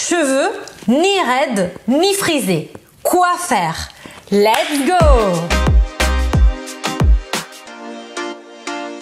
cheveux ni raides ni frisés. Quoi faire? Let's go!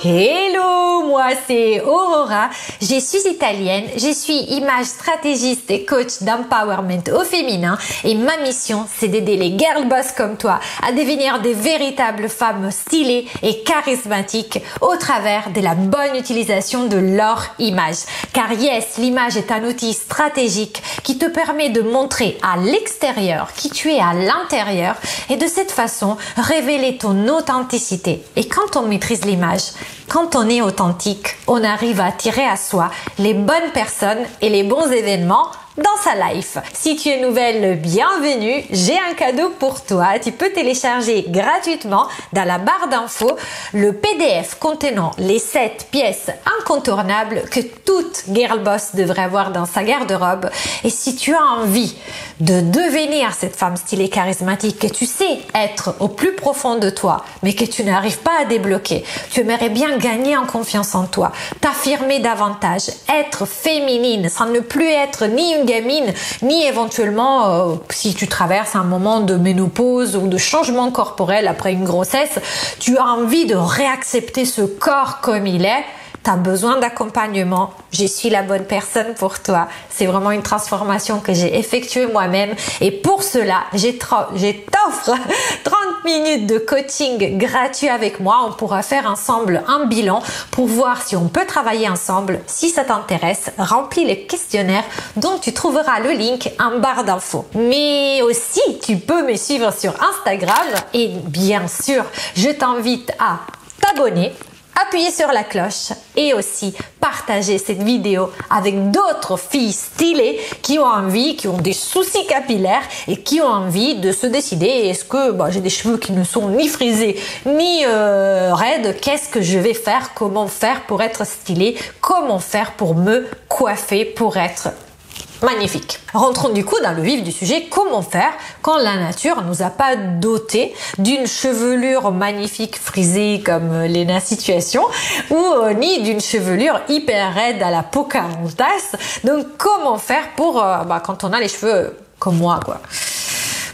Hello, moi c'est Aurora, je suis italienne, je suis image stratégiste et coach d'empowerment au féminin et ma mission c'est d'aider les girl boss comme toi à devenir des véritables femmes stylées et charismatiques au travers de la bonne utilisation de leur image. Car yes, l'image est un outil stratégique qui te permet de montrer à l'extérieur qui tu es à l'intérieur et de cette façon révéler ton authenticité. Et quand on maîtrise l'image, quand on est authentique, on arrive à attirer à soi les bonnes personnes et les bons événements dans sa life. Si tu es nouvelle, bienvenue, j'ai un cadeau pour toi. Tu peux télécharger gratuitement dans la barre d'infos le PDF contenant les 7 pièces incontournables que toute girl boss devrait avoir dans sa garde-robe. Et si tu as envie de devenir cette femme stylée charismatique que tu sais être au plus profond de toi, mais que tu n'arrives pas à débloquer, tu aimerais bien gagner en confiance en toi, t'affirmer davantage, être féminine, sans ne plus être ni une gamine, ni éventuellement si tu traverses un moment de ménopause ou de changement corporel après une grossesse, tu as envie de réaccepter ce corps comme il est. Tu as besoin d'accompagnement, je suis la bonne personne pour toi. C'est vraiment une transformation que j'ai effectuée moi-même et pour cela, je t'offre 30 minutes de coaching gratuit avec moi. On pourra faire ensemble un bilan pour voir si on peut travailler ensemble. Si ça t'intéresse, remplis le questionnaire dont tu trouveras le link en barre d'infos. Mais aussi, tu peux me suivre sur Instagram et bien sûr, je t'invite à t'abonner, appuyer sur la cloche et aussi partager cette vidéo avec d'autres filles stylées qui ont envie, qui ont des soucis capillaires et qui ont envie de se décider est-ce que j'ai des cheveux qui ne sont ni frisés ni raides, qu'est-ce que je vais faire, comment faire pour être stylée, comment faire pour me coiffer pour être magnifique. Rentrons du coup dans le vif du sujet, comment faire quand la nature nous a pas doté d'une chevelure magnifique frisée comme Lena Situation ou ni d'une chevelure hyper raide à la Pocahontas. Donc comment faire pour quand on a les cheveux comme moi quoi.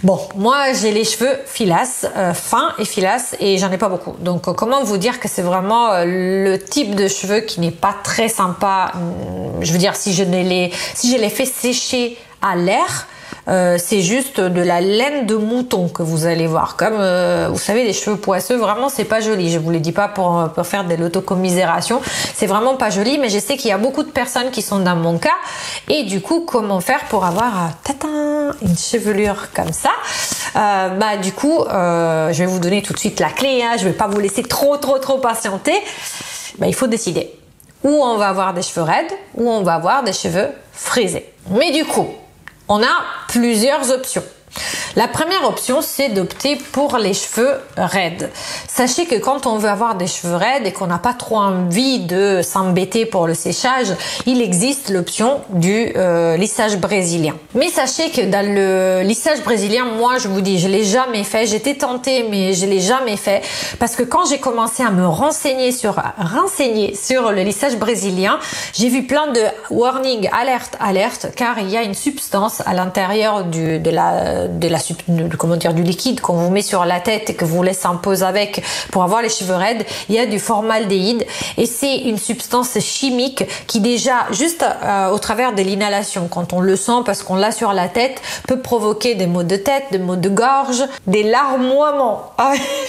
Bon, moi j'ai les cheveux filasses, fins et filasses et j'en ai pas beaucoup. Donc comment vous dire que c'est vraiment le type de cheveux qui n'est pas très sympa. Je veux dire si je les fais sécher à l'air, c'est juste de la laine de mouton que vous allez voir. Comme vous savez, les cheveux poisseux, vraiment c'est pas joli. Je vous le dis pas pour faire de l'autocommisération. C'est vraiment pas joli, mais je sais qu'il y a beaucoup de personnes qui sont dans mon cas. Et du coup, comment faire pour avoir une chevelure comme ça? Du coup, je vais vous donner tout de suite la clé. Je vais pas vous laisser trop patienter. Il faut décider. Ou on va avoir des cheveux raides, ou on va avoir des cheveux frisés. Mais du coup, on a plusieurs options. La première option, c'est d'opter pour les cheveux raides. Sachez que quand on veut avoir des cheveux raides et qu'on n'a pas trop envie de s'embêter pour le séchage, il existe l'option du lissage brésilien. Mais sachez que dans le lissage brésilien, moi je vous dis, je l'ai jamais fait. J'étais tentée, mais je l'ai jamais fait parce que quand j'ai commencé à me renseigner sur le lissage brésilien, j'ai vu plein de warning, alerte, car il y a une substance à l'intérieur du liquide qu'on vous met sur la tête et que vous laissez en pause avec pour avoir les cheveux raides. Il y a du formaldéhyde et c'est une substance chimique qui déjà juste au travers de l'inhalation, quand on le sent parce qu'on l'a sur la tête, peut provoquer des maux de tête, des maux de gorge, des larmoiements,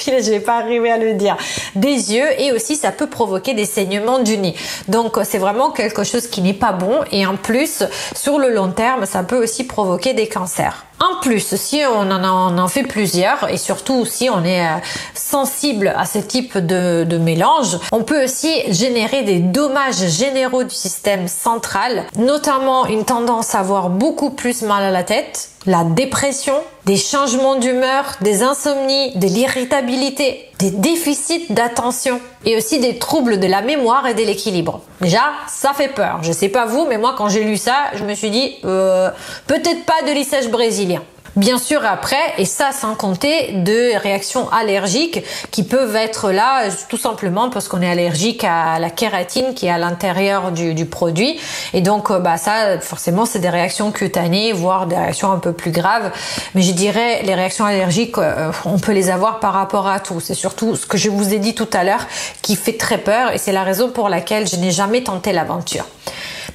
je vais pas arriver à le dire, des yeux et aussi ça peut provoquer des saignements du nez. Donc c'est vraiment quelque chose qui n'est pas bon et en plus sur le long terme ça peut aussi provoquer des cancers. En plus, si on en fait plusieurs et surtout si on est sensible à ce type de mélange, on peut aussi générer des dommages généraux du système central, notamment une tendance à avoir beaucoup plus mal à la tête, la dépression, des changements d'humeur, des insomnies, de l'irritabilité, des déficits d'attention et aussi des troubles de la mémoire et de l'équilibre. Déjà, ça fait peur. Je sais pas vous, mais moi quand j'ai lu ça, je me suis dit peut-être pas de lissage brésilien. Bien sûr après, et ça sans compter de réactions allergiques qui peuvent être là tout simplement parce qu'on est allergique à la kératine qui est à l'intérieur du produit. Et donc ça forcément c'est des réactions cutanées, voire des réactions un peu plus graves. Mais je dirais les réactions allergiques, on peut les avoir par rapport à tout. C'est surtout ce que je vous ai dit tout à l'heure qui fait très peur et c'est la raison pour laquelle je n'ai jamais tenté l'aventure.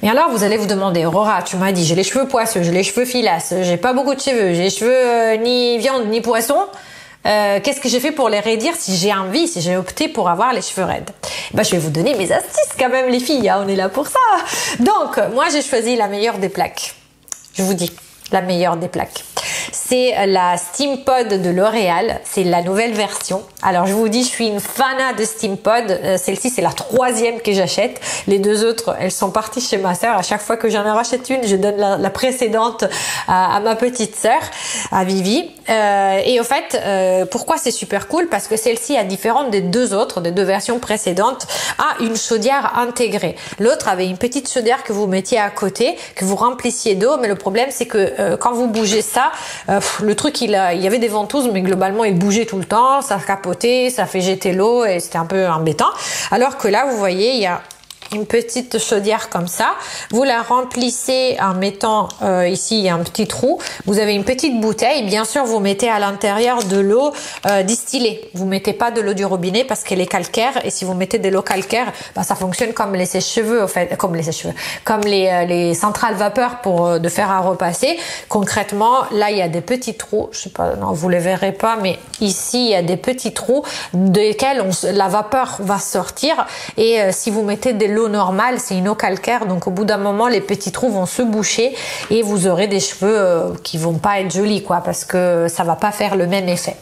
Mais alors vous allez vous demander, Aurora, tu m'as dit j'ai les cheveux poisseux, j'ai les cheveux filasses, j'ai pas beaucoup de cheveux, j'ai les cheveux ni viande ni poisson. Qu'est-ce que j'ai fait pour les raidir si j'ai envie, si j'ai opté pour avoir les cheveux raides? Je vais vous donner mes astuces quand même les filles, hein, on est là pour ça. Donc moi j'ai choisi la meilleure des plaques. Je vous dis, la meilleure des plaques. C'est la Steam Pod de L'Oréal, c'est la nouvelle version. Alors je vous dis, je suis une fanat de Steam Pod. Celle-ci c'est la 3e que j'achète. Les 2 autres, elles sont parties chez ma sœur. À chaque fois que j'en rachète une, je donne la précédente à ma petite sœur, à Vivi. Et au fait, pourquoi c'est super cool? Parce que celle-ci, à différente des 2 autres, des 2 versions précédentes, a une chaudière intégrée. L'autre avait une petite chaudière que vous mettiez à côté, que vous remplissiez d'eau. Mais le problème, c'est que quand vous bougez ça, le truc, il y avait des ventouses, mais globalement, il bougeait tout le temps, ça capotait, ça fait jeter l'eau et c'était un peu embêtant. Alors que là, vous voyez, il y a une petite chaudière comme ça, vous la remplissez en mettant ici il y a un petit trou, vous avez une petite bouteille, bien sûr vous mettez à l'intérieur de l'eau distillée, vous mettez pas de l'eau du robinet parce qu'elle est calcaire et si vous mettez de l'eau calcaire, ça fonctionne comme les sèche-cheveux, comme les centrales vapeur pour de fer à repasser. Concrètement, là il y a des petits trous, je sais pas, non vous les verrez pas, mais ici il y a des petits trous desquels la vapeur va sortir et si vous mettez de l'eau normale, c'est une eau calcaire, donc au bout d'un moment les petits trous vont se boucher et vous aurez des cheveux qui vont pas être jolis quoi, parce que ça va pas faire le même effet.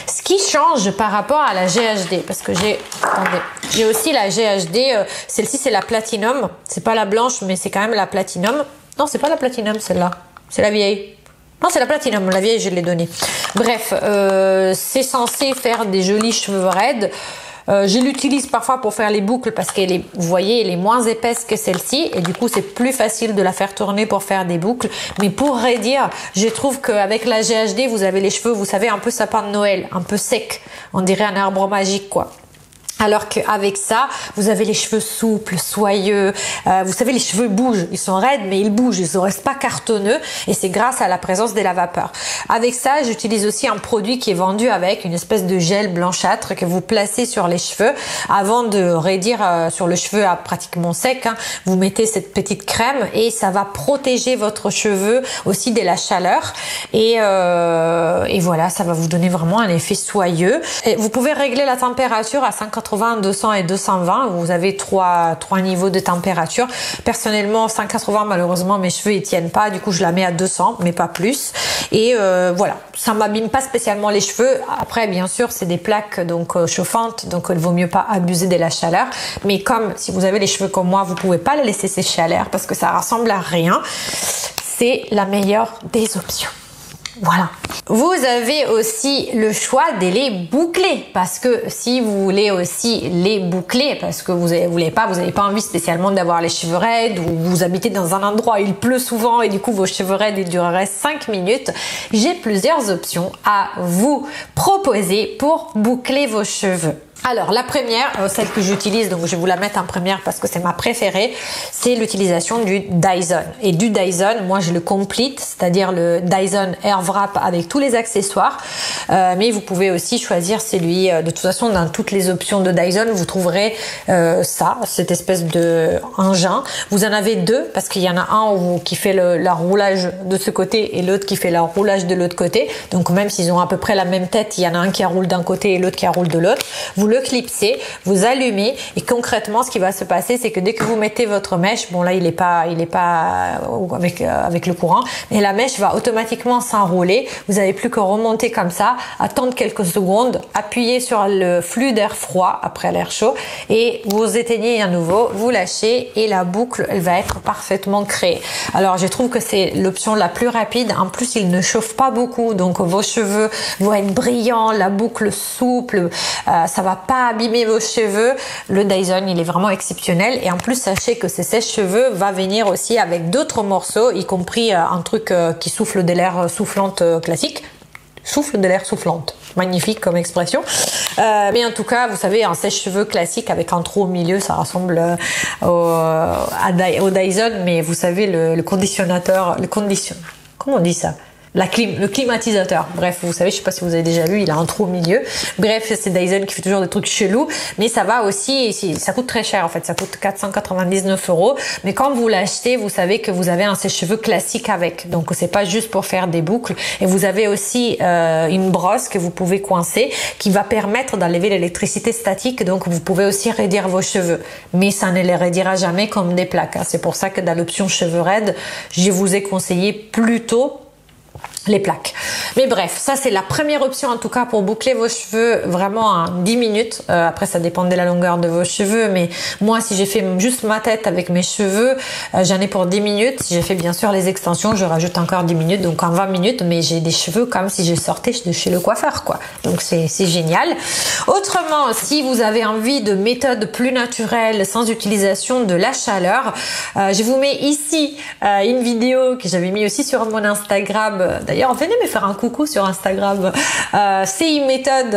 Ce qui change par rapport à la GHD, parce que j'ai aussi la GHD, celle-ci c'est la Platinum, c'est pas la blanche mais c'est quand même la Platinum. Non, c'est pas la Platinum celle-là, c'est la vieille. Non, c'est la Platinum, la vieille je l'ai donnée. Bref, c'est censé faire des jolis cheveux raides. Je l'utilise parfois pour faire les boucles parce qu'elle est, vous voyez, elle est moins épaisse que celle-ci et du coup c'est plus facile de la faire tourner pour faire des boucles. Mais pour raidir, je trouve qu'avec la GHD, vous avez les cheveux, vous savez, un peu sapin de Noël, un peu sec. On dirait un arbre magique, quoi. Alors qu'avec ça, vous avez les cheveux souples, soyeux. Vous savez, les cheveux bougent. Ils sont raides, mais ils bougent. Ils ne restent pas cartonneux. Et c'est grâce à la présence de la vapeur. Avec ça, j'utilise aussi un produit qui est vendu avec une espèce de gel blanchâtre que vous placez sur les cheveux. Avant de raidir sur le cheveu pratiquement sec, hein, vous mettez cette petite crème et ça va protéger votre cheveu aussi de la chaleur. Et voilà, ça va vous donner vraiment un effet soyeux. Et vous pouvez régler la température à 180, 200 et 220. Vous avez trois niveaux de température. Personnellement, 180, malheureusement, mes cheveux ils tiennent pas. Du coup, je la mets à 200, mais pas plus. Et voilà, ça m'abîme pas spécialement les cheveux. Après, bien sûr, c'est des plaques donc chauffantes, donc il vaut mieux pas abuser de la chaleur. Mais comme si vous avez les cheveux comme moi, vous pouvez pas les laisser sécher à l'air parce que ça ressemble à rien. C'est la meilleure des options. Voilà. Vous avez aussi le choix de les boucler parce que si vous voulez aussi les boucler parce que vous n'avez pas envie spécialement d'avoir les cheveux raides ou vous habitez dans un endroit où il pleut souvent et du coup vos cheveux raides ils dureraient 5 minutes, j'ai plusieurs options à vous proposer pour boucler vos cheveux. Alors la première, celle que j'utilise, donc je vais vous la mettre en première parce que c'est ma préférée, c'est l'utilisation du Dyson. Et du Dyson, moi je le complete, c'est-à-dire le Dyson Air Wrap avec tous les accessoires. Mais vous pouvez aussi choisir celui, de toute façon dans toutes les options de Dyson, vous trouverez cette espèce de engin. Vous en avez deux parce qu'il y en a un qui fait le roulage de ce côté et l'autre qui fait le roulage de l'autre côté. Donc même s'ils ont à peu près la même tête, il y en a un qui roule d'un côté et l'autre qui roule de l'autre. Vous le clipsez, vous allumez et concrètement ce qui va se passer c'est que dès que vous mettez votre mèche, bon là il est pas avec le courant, mais la mèche va automatiquement s'enrouler. Vous n'avez plus que remonter comme ça, attendre quelques secondes, appuyer sur le flux d'air froid après l'air chaud et vous éteignez à nouveau, vous lâchez et la boucle elle va être parfaitement créée. Alors je trouve que c'est l'option la plus rapide, en plus il ne chauffe pas beaucoup donc vos cheveux vont être brillants, la boucle souple, ça va pas abîmer vos cheveux, le Dyson il est vraiment exceptionnel. Et en plus sachez que ce sèche-cheveux va venir aussi avec d'autres morceaux, y compris un truc qui souffle de l'air soufflante classique. Souffle de l'air soufflante, magnifique comme expression. Mais en tout cas, vous savez, un sèche-cheveux classique avec un trou au milieu, ça ressemble au Dyson, mais vous savez, le conditionnateur, comment on dit ça? Le climatisateur. Bref, vous savez, je sais pas si vous avez déjà vu, il a un trou au milieu. Bref, c'est Dyson qui fait toujours des trucs chelous, mais ça va aussi, ça coûte très cher en fait, ça coûte 499 €. Mais quand vous l'achetez, vous savez que vous avez un sèche-cheveux classique avec, donc c'est pas juste pour faire des boucles. Et vous avez aussi une brosse que vous pouvez coincer, qui va permettre d'enlever l'électricité statique, donc vous pouvez aussi raidir vos cheveux, mais ça ne les raidira jamais comme des plaques, hein. C'est pour ça que dans l'option cheveux raides, je vous ai conseillé plutôt les plaques. Mais bref, ça c'est la première option en tout cas pour boucler vos cheveux vraiment en 10 minutes. Après ça dépend de la longueur de vos cheveux, mais moi si j'ai fait juste ma tête avec mes cheveux, j'en ai pour 10 minutes. Si j'ai fait bien sûr les extensions, je rajoute encore 10 minutes, donc en 20 minutes, mais j'ai des cheveux comme si je sortais de chez le coiffeur quoi. Donc c'est génial. Autrement, si vous avez envie de méthodes plus naturelles sans utilisation de la chaleur, je vous mets ici une vidéo que j'avais mis aussi sur mon Instagram. D'ailleurs, venez me faire un coucou sur Instagram. C'est une méthode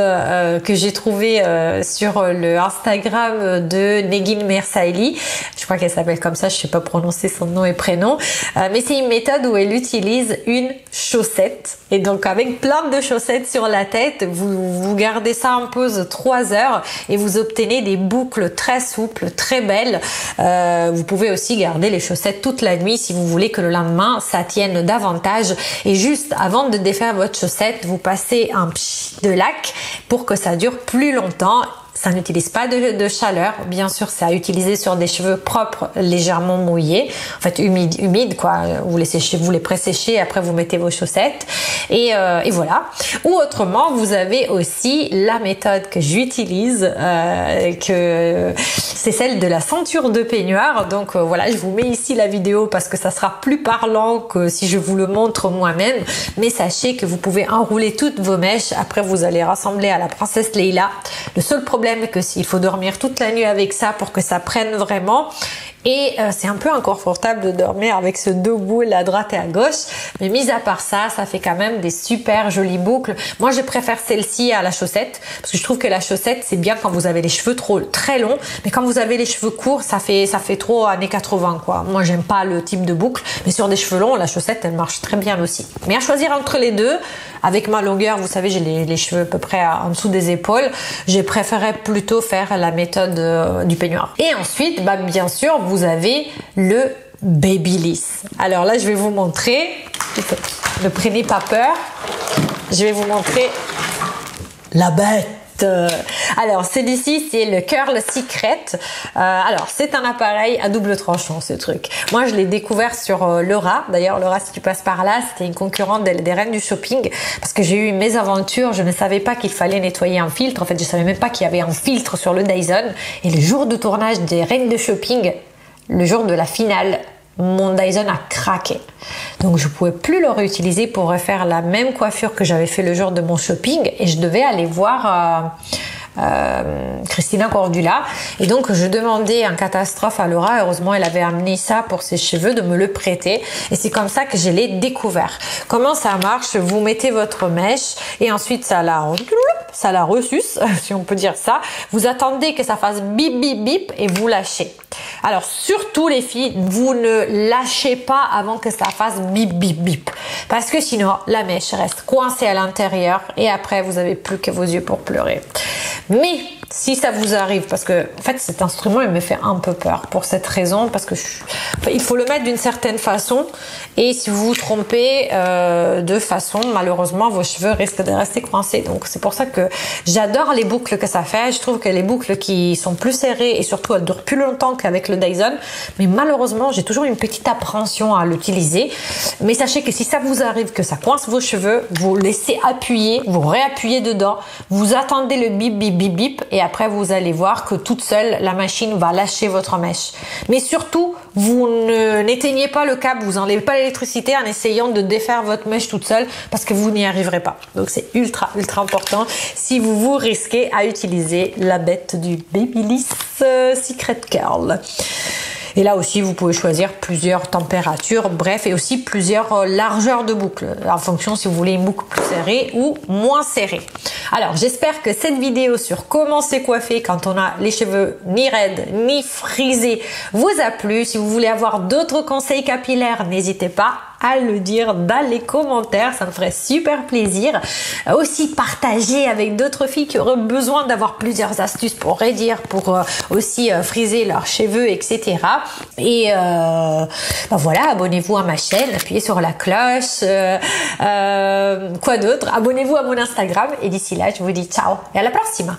que j'ai trouvée sur le Instagram de Negin Mersaili. Je crois qu'elle s'appelle comme ça, je sais pas prononcer son nom et prénom. Mais c'est une méthode où elle utilise une chaussette. Et donc, avec plein de chaussettes sur la tête, vous gardez ça en pause 3 heures et vous obtenez des boucles très souples, très belles. Vous pouvez aussi garder les chaussettes toute la nuit si vous voulez que le lendemain, ça tienne davantage. Et juste avant de défaire votre chaussette, vous passez un pch de lac pour que ça dure plus longtemps. Ça n'utilise pas de chaleur. Bien sûr, c'est à utiliser sur des cheveux propres, légèrement mouillés. En fait, humides, quoi. Vous les pré-séchez, après vous mettez vos chaussettes. Et voilà. Ou autrement, vous avez aussi la méthode que j'utilise, que c'est celle de la ceinture de peignoir. Donc voilà, je vous mets ici la vidéo parce que ça sera plus parlant que si je vous le montre moi-même. Mais sachez que vous pouvez enrouler toutes vos mèches. Après, vous allez rassembler à la princesse Leila. Le seul problème est que s'il faut dormir toute la nuit avec ça pour que ça prenne vraiment. Et c'est un peu inconfortable de dormir avec ce deux boules à droite et à gauche. Mais mis à part ça, ça fait quand même des super jolies boucles. Moi, je préfère celle-ci à la chaussette. Parce que je trouve que la chaussette, c'est bien quand vous avez les cheveux très longs. Mais quand vous avez les cheveux courts, ça fait trop années 80, quoi. Moi, j'aime pas le type de boucle. Mais sur des cheveux longs, la chaussette, elle marche très bien aussi. Mais à choisir entre les deux, avec ma longueur, vous savez, j'ai les cheveux à peu près en dessous des épaules. J'ai préféré plutôt faire la méthode du peignoir. Et ensuite, bah, bien sûr, vous avez le Babyliss. Alors là, je vais vous montrer. Ne prenez pas peur. Je vais vous montrer la bête. Alors celui-ci c'est le Curl Secret. Alors c'est un appareil à double tranchant ce truc. Moi je l'ai découvert sur Laura. D'ailleurs Laura, si tu passes par là, c'était une concurrente des reines du shopping parce que j'ai eu mes aventures. Je ne savais pas qu'il fallait nettoyer un filtre. En fait je savais même pas qu'il y avait un filtre sur le Dyson. Et le jour du tournage des reines de shopping, le jour de la finale, mon Dyson a craqué. Donc je pouvais plus le réutiliser pour refaire la même coiffure que j'avais fait le jour de mon shopping et je devais aller voir Christina Cordula et donc je demandais en catastrophe à Laura. Heureusement elle avait amené ça pour ses cheveux, de me le prêter et c'est comme ça que je l'ai découvert. Comment ça marche? Vous mettez votre mèche et ensuite ça la ressuce si on peut dire ça. Vous attendez que ça fasse bip bip bip et vous lâchez. Alors surtout les filles, vous ne lâchez pas avant que ça fasse bip bip bip parce que sinon la mèche reste coincée à l'intérieur et après vous avez plus que vos yeux pour pleurer. Mais si ça vous arrive, parce que en fait cet instrument il me fait un peu peur pour cette raison, parce que il faut le mettre d'une certaine façon et si vous vous trompez de façon, malheureusement vos cheveux risquent de rester coincés. Donc c'est pour ça que j'adore les boucles que ça fait. Je trouve que les boucles qui sont plus serrées et surtout elles durent plus longtemps qu'avec le Dyson, mais malheureusement j'ai toujours une petite appréhension à l'utiliser. Mais sachez que si ça vous arrive que ça coince vos cheveux, vous laissez appuyer, vous réappuyez dedans, vous attendez le bip bip bip bip et après vous allez voir que toute seule la machine va lâcher votre mèche. Mais surtout vous n'éteignez pas le câble, vous n'enlevez pas l'électricité en essayant de défaire votre mèche toute seule parce que vous n'y arriverez pas. Donc c'est ultra important si vous vous risquez à utiliser la bête du Babyliss Secret Curl. Et là aussi, vous pouvez choisir plusieurs températures, bref, et aussi plusieurs largeurs de boucle, en fonction si vous voulez une boucle plus serrée ou moins serrée. Alors, j'espère que cette vidéo sur comment se coiffer quand on a les cheveux ni raides ni frisés vous a plu. Si vous voulez avoir d'autres conseils capillaires, n'hésitez pas à le dire dans les commentaires, ça me ferait super plaisir. Aussi partager avec d'autres filles qui auraient besoin d'avoir plusieurs astuces pour raidir, pour aussi friser leurs cheveux, etc. Et voilà, abonnez-vous à ma chaîne, appuyez sur la cloche. Quoi d'autre? Abonnez-vous à mon Instagram et d'ici là, je vous dis ciao et à la prochaine.